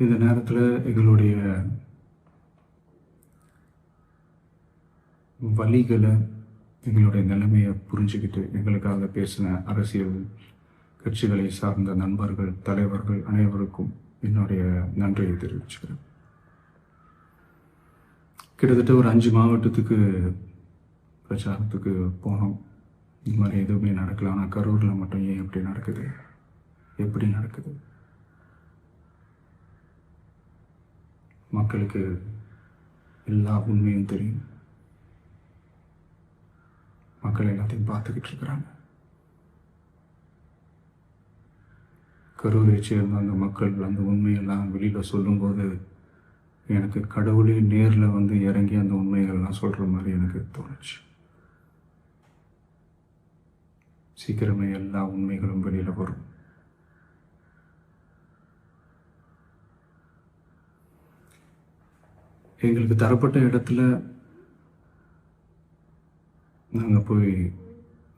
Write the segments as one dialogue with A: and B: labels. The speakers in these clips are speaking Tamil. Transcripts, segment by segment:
A: இந்த நேரத்தில் எங்களுடைய வழிகளை, எங்களுடைய நிலைமையை புரிஞ்சுக்கிட்டு எங்களுக்காக பேசின அரசியல் கட்சிகளை சார்ந்த நண்பர்கள், தலைவர்கள் அனைவருக்கும் என்னுடைய நன்றியை தெரிவிச்சுக்கிறேன். கிட்டத்தட்ட ஒரு 5 மாவட்டத்துக்கு பிரச்சாரத்துக்கு போனோம். இந்த மாதிரி எதுவுமே நடக்கல. ஆனால் கரூரில் மட்டும் ஏன் எப்படி நடக்குது? எப்படி நடக்குது? மக்களுக்கு எல்லா உண்மையும் தெரியும். மக்கள் எல்லாத்தையும் பார்த்துக்கிட்டு இருக்கிறாங்க. கரூரை சேர்ந்த அந்த மக்கள் அந்த உண்மையெல்லாம் வெளியில் சொல்லும்போது எனக்கு கடவுளே நேரில் வந்து இறங்கி அந்த உண்மைகள்லாம் சொல்கிற மாதிரி எனக்கு தோணுச்சு. சீக்கிரமே எல்லா உண்மைகளும் வெளியில் வரும். எங்களுக்கு தரப்பட்ட இடத்துல நாங்கள் போய்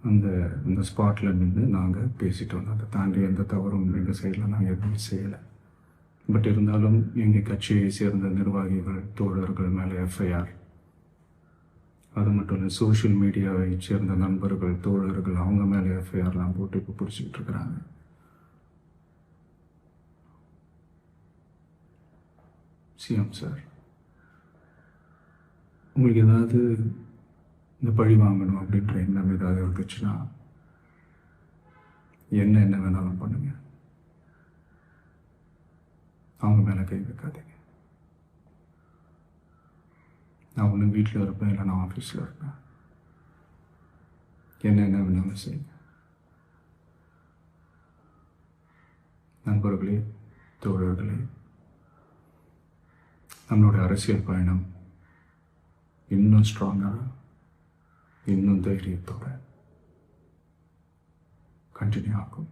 A: அந்த ஸ்பாட்டில் நின்று நாங்கள் பேசிட்டு வந்தோம். அதை தாண்டி எந்த தவறும் எங்கள் சைடில் நாங்கள் எதுவும் செய்யலை. பட் இருந்தாலும் எங்கள் கட்சியை சேர்ந்த நிர்வாகிகள், தோழர்கள் மேலே எஃப்ஐஆர், அது மட்டும் இல்லை சோஷியல் மீடியாவை சேர்ந்த நண்பர்கள், தோழர்கள் அவங்க மேலே எஃப்ஐஆர்லாம் போட்டு இப்போ பிடிச்சிக்கிட்டு இருக்கிறாங்க. சிஎம் சார், உங்களுக்கு ஏதாவது இந்த பழி வாங்கணும் அப்படின்ற எண்ணம் ஏதாவது இருந்துச்சுன்னா என்ன வேணாலும் பண்ணுங்க. அவங்க மேலே கை வைக்காதீங்க. நான் ஒன்று வீட்டில் இருப்பேன், இல்லை நான் ஆஃபீஸில் இருப்பேன். என்ன வேணாலும் செய்யுங்க. நண்பர்களே, தோழர்களே, நம்மளோட அரசியல் பயணம் இன்னும் ஸ்ட்ராங்காக, இன்னும் தைரியத்தோட கண்டினியூ ஆகும்.